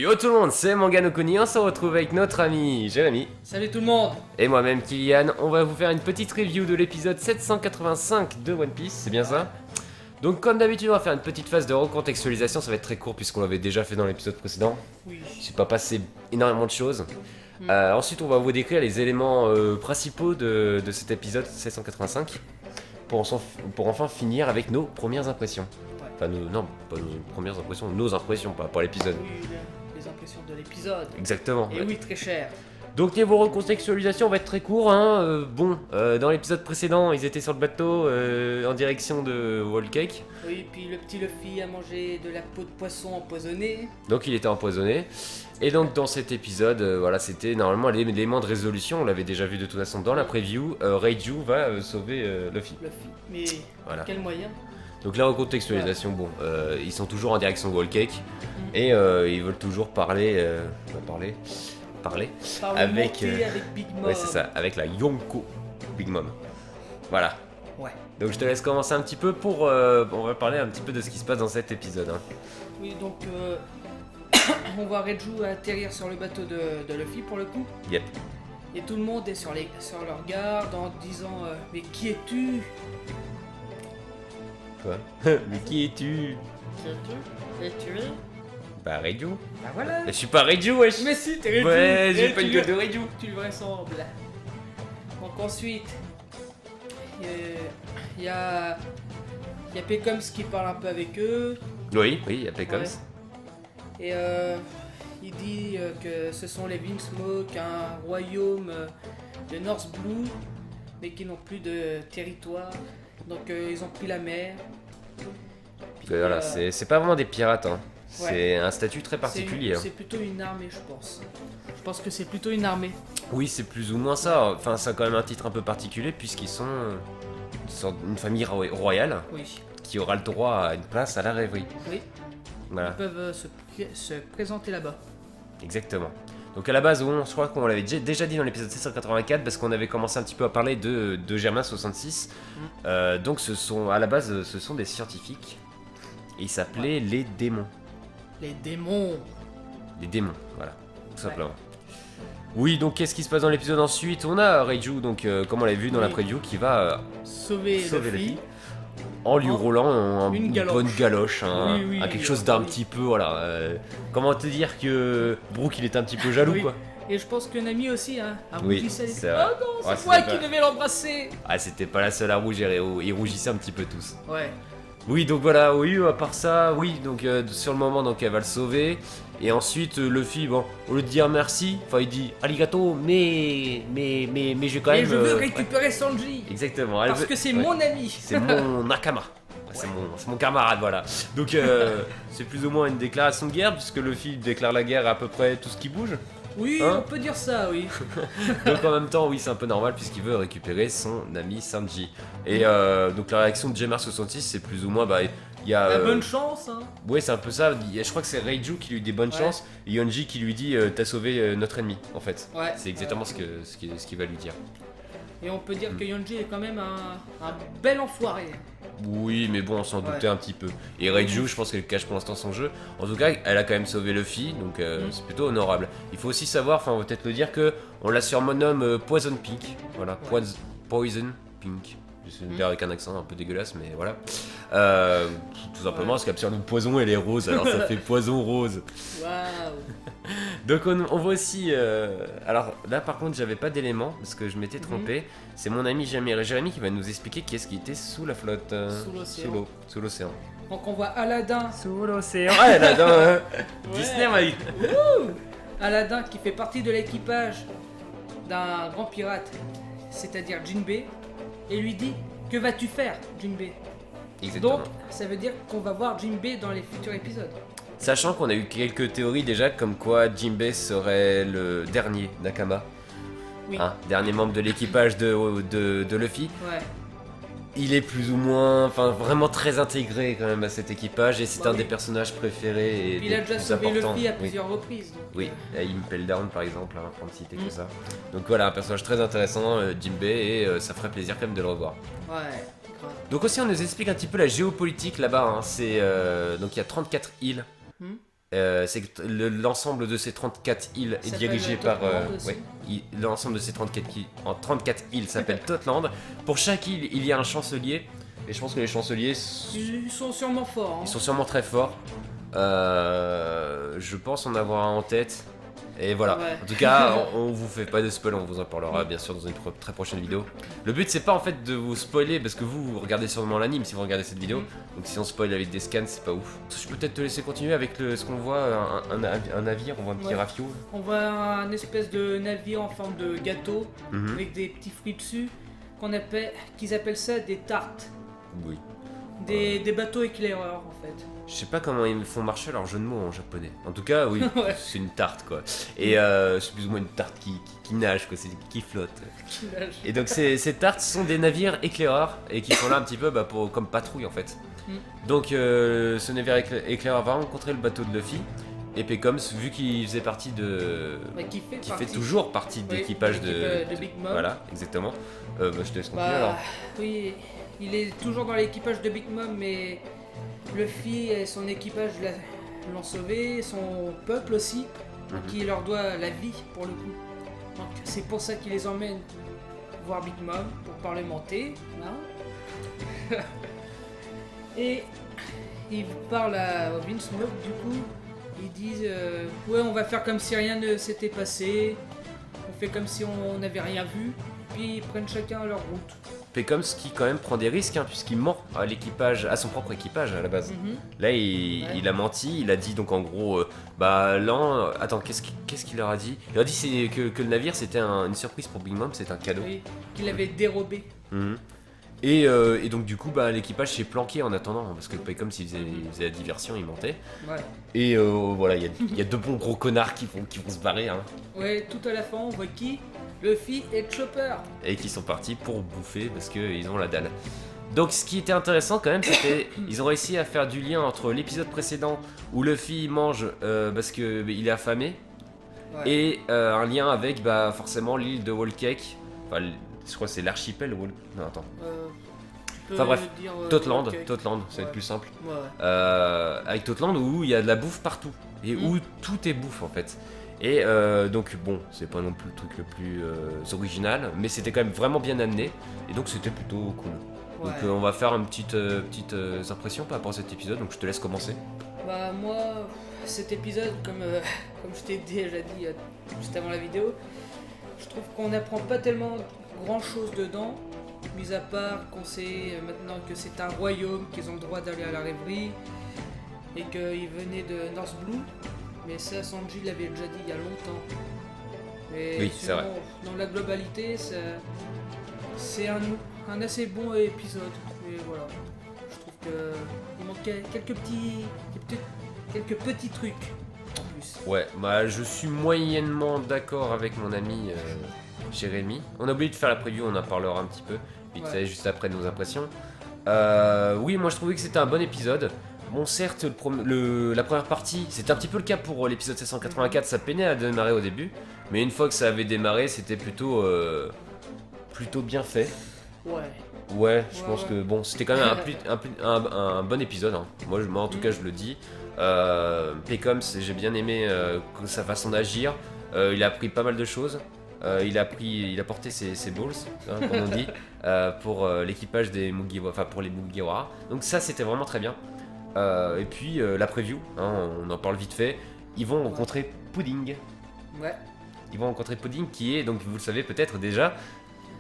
Yo tout le monde, c'est Manga no Kuni, on se retrouve avec notre ami Jérémy. Salut tout le monde. Et moi-même Kylian, on va vous faire une petite review de l'épisode 785 de One Piece, c'est bien ça? Donc comme d'habitude on va faire une petite phase de recontextualisation, ça va être très court puisqu'on l'avait déjà fait dans l'épisode précédent. Oui. J'ai pas passé énormément de choses. Ensuite on va vous décrire les éléments principaux de cet épisode 785 pour enfin finir avec nos premières impressions. Ouais. Enfin non, pas nos premières impressions, nos impressions, pas l'épisode. Oui, les impressions de l'épisode. Exactement. Et oui, très cher. Donc niveau recontextualisation, on va être très court. Dans l'épisode précédent, ils étaient sur le bateau en direction de Whole Cake. Oui, puis le petit Luffy a mangé de la peau de poisson empoisonnée. Donc il était empoisonné. Et donc dans cet épisode, c'était normalement l'élément de résolution. On l'avait déjà vu de toute façon dans la preview. Reiju va sauver Luffy. Luffy. Mais Voilà. quel moyen? Donc la recontextualisation, ils sont toujours en direction de Whole Cake. Et ils veulent toujours parler avec Big Mom. ouais, c'est ça, avec la Yonko Big Mom. Voilà. Ouais. Donc je te laisse commencer un petit peu on va parler un petit peu de ce qui se passe dans cet épisode. Oui, donc on voit Reiju atterrir sur le bateau de Luffy pour le coup. Yep. Et tout le monde est sur leur garde en disant mais qui es-tu? Quoi? Mais qui es-tu? Qui es-tu? Et tu es? Bah Reiju. Bah voilà. Mais je suis pas Reiju, wesh. Mais si, t'es Reiju. Ouais, j'ai Et pas une gueule de Reiju. Tu lui ressembles. Donc ensuite, il y a Pecoms qui parle un peu avec eux. Oui, il y a Pecoms. Ouais. Et il dit que ce sont les Vinsmoke, un royaume de North Blue, mais qui n'ont plus de territoire. Donc ils ont pris la mer. Puis, Voilà, c'est pas vraiment des pirates, hein. Ouais. C'est un statut très particulier. C'est plutôt une armée, je pense. Je pense que c'est plutôt une armée. Oui, c'est plus ou moins ça. Enfin, c'est quand même un titre un peu particulier puisqu'ils sont une famille royale Oui. qui aura le droit à une place à la rêverie. Oui. Voilà. Ils peuvent se présenter là-bas. Exactement. Donc à la base, je crois qu'on l'avait déjà dit dans l'épisode 784 parce qu'on avait commencé un petit peu à parler de Germain 66. Donc à la base, ce sont des scientifiques. Et ils s'appelaient les démons. Les démons. Les démons, voilà, tout simplement. Oui, donc qu'est-ce qui se passe dans l'épisode ensuite? On a Reiju, donc comme on l'a vu dans la preview, qui va Sauver Luffy. En lui roulant une bonne galoche, Oui, quelque chose d'un petit peu, voilà. Comment te dire que Brook il est un petit peu jaloux, Oui. quoi. Et je pense que Nami aussi, hein, a Oui, rougi. c'est vrai. Oh non, Ouais, c'est moi c'était qui pas- devais l'embrasser. Ah, c'était pas la seule à rougir, ils rougissaient un petit peu tous. Ouais. Oui, donc voilà, oui, à part ça, oui, donc sur le moment, donc elle va le sauver. Et ensuite, Luffy, bon, au lieu de dire merci, enfin il dit arigato, mais je vais quand Et même. je veux ouais. récupérer Sanji. Exactement. Parce que c'est mon ami. C'est mon nakama. C'est mon camarade, voilà. Donc c'est plus ou moins une déclaration de guerre, puisque Luffy déclare la guerre à peu près tout ce qui bouge. Oui, Hein on peut dire ça, oui. Donc en même temps, oui, c'est un peu normal, puisqu'il veut récupérer son ami Sanji. Et donc la réaction de Jemar66, c'est plus ou moins, il y a... La bonne chance, hein. Ouais, c'est un peu ça. Je crois que c'est Reiju qui lui dit bonne Ouais. chance, et Yonji qui lui dit t'as sauvé notre ennemi, en fait. Ouais. C'est exactement ce qu'il va lui dire. Et on peut dire que Yonji est quand même un bel enfoiré. Oui, mais bon, on s'en doutait Ouais. un petit peu. Et Reiju, je pense qu'elle cache pour l'instant son jeu. En tout cas, elle a quand même sauvé Luffy, donc c'est plutôt honorable. Il faut aussi savoir, enfin, on va peut-être le dire, que on la surnomme Poison Pink. Voilà, Ouais. Poison Pink. Je vais le dire avec un accent un peu dégueulasse, mais voilà. Tout simplement parce qu'elle surnomme Poison, elle est rose, alors ça fait Poison Rose. Waouh. Donc on voit aussi... alors là par contre j'avais pas d'éléments parce que je m'étais trompé. C'est mon ami Jérémy qui va nous expliquer qui est-ce qui était sous la flotte. Sous l'océan. Sous l'eau, sous l'océan. Donc on voit Aladdin. Sous l'océan. Ouais, là-dedans, Ouais. Disney m'a dit. Aladdin qui fait partie de l'équipage d'un grand pirate, c'est-à-dire Jinbei, et lui dit que vas-tu faire, Jinbei? Exactement. Donc ça veut dire qu'on va voir Jinbei dans les futurs épisodes. Sachant qu'on a eu quelques théories déjà comme quoi Jinbei serait le dernier Nakama. Oui. Dernier membre de l'équipage de Luffy. Ouais. Il est plus ou moins, enfin vraiment très intégré quand même à cet équipage et c'est Bah un oui. des personnages préférés et Puis il a des déjà plus sauvé importants. Luffy à Oui. plusieurs reprises. donc, Oui, Impel Down par exemple, pour ne citer que Mm. ça. Donc voilà, un personnage très intéressant, Jinbei, et ça ferait plaisir quand même de le revoir. Ouais, grave. Donc aussi on nous explique un petit peu la géopolitique là-bas, c'est donc il y a 34 îles. Hmm. C'est que l'ensemble de ces 34 îles est Ça dirigé s'appelle par... Totland aussi. l'ensemble de ces 34 îles s'appelle Totland. Pour chaque île, il y a un chancelier. Et je pense que les chanceliers, Ils sont sûrement forts. ils sont sûrement très forts. Je pense en avoir un en tête. Et voilà. Ouais. En tout cas, on vous fait pas de spoil, on vous en parlera bien sûr dans une très prochaine vidéo. Le but c'est pas en fait de vous spoiler parce que vous regardez sûrement l'anime si vous regardez cette vidéo. Donc si on spoil avec des scans, c'est pas ouf. Je peux peut-être te laisser continuer avec ce qu'on voit, un navire, on voit un petit Ouais. rafio. On voit un espèce de navire en forme de gâteau Mhm. avec des petits fruits dessus qu'ils appellent ça des tartes. Oui. Des bateaux éclaireurs en fait. Je sais pas comment ils font marcher leur jeu de mots en japonais. En tout cas, oui, Ouais. c'est une tarte quoi. Et c'est plus ou moins une tarte qui nage quoi, qui flotte. Et donc ces tartes sont des navires éclaireurs et qui sont là un petit peu comme patrouille en fait. Donc ce navire éclaireur va rencontrer le bateau de Luffy. Et Pecoms, vu qu'il faisait partie de... Ouais, qui fait toujours partie de l'équipage de... de Big Mom. Voilà, exactement. Je te laisse continuer alors. Oui, il est toujours dans l'équipage de Big Mom, mais Luffy et son équipage l'ont sauvé, son peuple aussi, qui leur doit la vie pour le coup. Donc c'est pour ça qu'il les emmène voir Big Mom pour parlementer. Hein. Et ils parlent à Vinsmoke du coup. Ils disent ouais, on va faire comme si rien ne s'était passé, on fait comme si on n'avait rien vu, puis ils prennent chacun leur route. Pecoms qui quand même prend des risques puisqu'il ment à l'équipage, à son propre équipage à la base. Là il a menti, il a dit donc en gros attends, qu'est-ce qu'il leur a dit? Il leur a dit que le navire c'était une surprise pour Big Mom, c'est un cadeau. Oui, qu'il avait dérobé. Et donc du coup l'équipage s'est planqué en attendant parce que Pecoms il faisait la diversion, il mentait. Ouais. Et voilà, il y a deux bons gros connards qui vont se barrer Ouais, tout à la fin on voit qui? Luffy et Chopper. et qui sont partis pour bouffer parce qu'ils ont la dalle. Donc ce qui était intéressant quand même, c'était ils ont réussi à faire du lien entre l'épisode précédent où Luffy mange parce que il est affamé Ouais. et un lien avec forcément l'île de Whole Cake. Enfin, je crois que c'est l'archipel non attends. Tu peux Enfin bref, dire, Totland, ok. Totland, ça va être Ouais. plus simple. Ouais. Avec Totland où il y a de la bouffe partout et où tout est bouffe en fait. Et donc bon, c'est pas non plus le truc le plus original, mais c'était quand même vraiment bien amené et donc c'était plutôt cool. Ouais. Donc on va faire une petite impression par rapport à cet épisode, donc je te laisse commencer. Bah moi, cet épisode, comme je t'ai déjà dit juste avant la vidéo, je trouve qu'on n'apprend pas tellement grand chose dedans, mis à part qu'on sait maintenant que c'est un royaume, qu'ils ont le droit d'aller à la rêverie, et qu'ils venaient de North Blue, mais ça Sanji l'avait déjà dit il y a longtemps. Mais Oui, c'est sinon, vrai. dans la globalité, c'est un assez bon épisode, et voilà. Je trouve qu'il manquait quelques petits trucs en plus. Ouais, je suis moyennement d'accord avec mon ami Jérémy. On a oublié de faire la preview, on en parlera un petit peu, vite fait, juste après nos impressions. Oui, moi je trouvais que c'était un bon épisode. Bon, certes, la première partie, c'était un petit peu le cas pour l'épisode 784, ça peinait à démarrer au début, mais une fois que ça avait démarré, c'était plutôt bien fait. Ouais, je pense que bon, c'était quand même un bon épisode. Moi, en tout cas, je le dis. Pecoms, j'ai bien aimé sa façon d'agir. Il a appris pas mal de choses. Il a porté ses balls, comme on dit, pour l'équipage des Mugiwara, enfin pour les Mugiwara. Donc ça, c'était vraiment très bien. Et puis la preview, on en parle vite fait. Ils vont rencontrer Pudding. Ouais, Ils vont rencontrer Pudding, qui est, donc vous le savez peut-être déjà,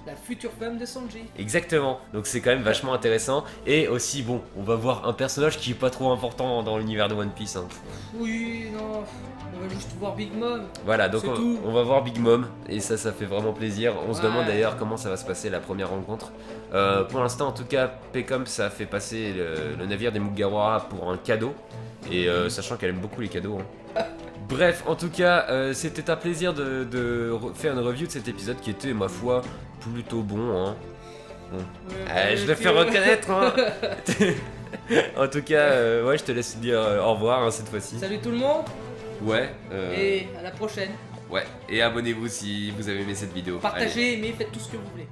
la future femme de Sanji. exactement, donc c'est quand même vachement intéressant. Et aussi, bon, on va voir un personnage qui est pas trop important dans l'univers de One Piece. Oui, non, on va juste voir Big Mom. Voilà, donc C'est tout. on va voir Big Mom, et ça fait vraiment plaisir. On se Ouais. demande d'ailleurs comment ça va se passer la première rencontre. Pour l'instant, en tout cas, Pecoms ça a fait passer le navire des Mugiwara pour un cadeau, et sachant qu'elle aime beaucoup les cadeaux. Bref, en tout cas, c'était un plaisir de faire une review de cet épisode qui était, ma foi, plutôt bon. Ouais, Je le fais reconnaître. En tout cas, ouais, je te laisse dire au revoir cette fois-ci. Salut tout le monde, Ouais. et à la prochaine. Ouais. Et abonnez-vous si vous avez aimé cette vidéo. Allez. Partagez, aimez, faites tout ce que vous voulez.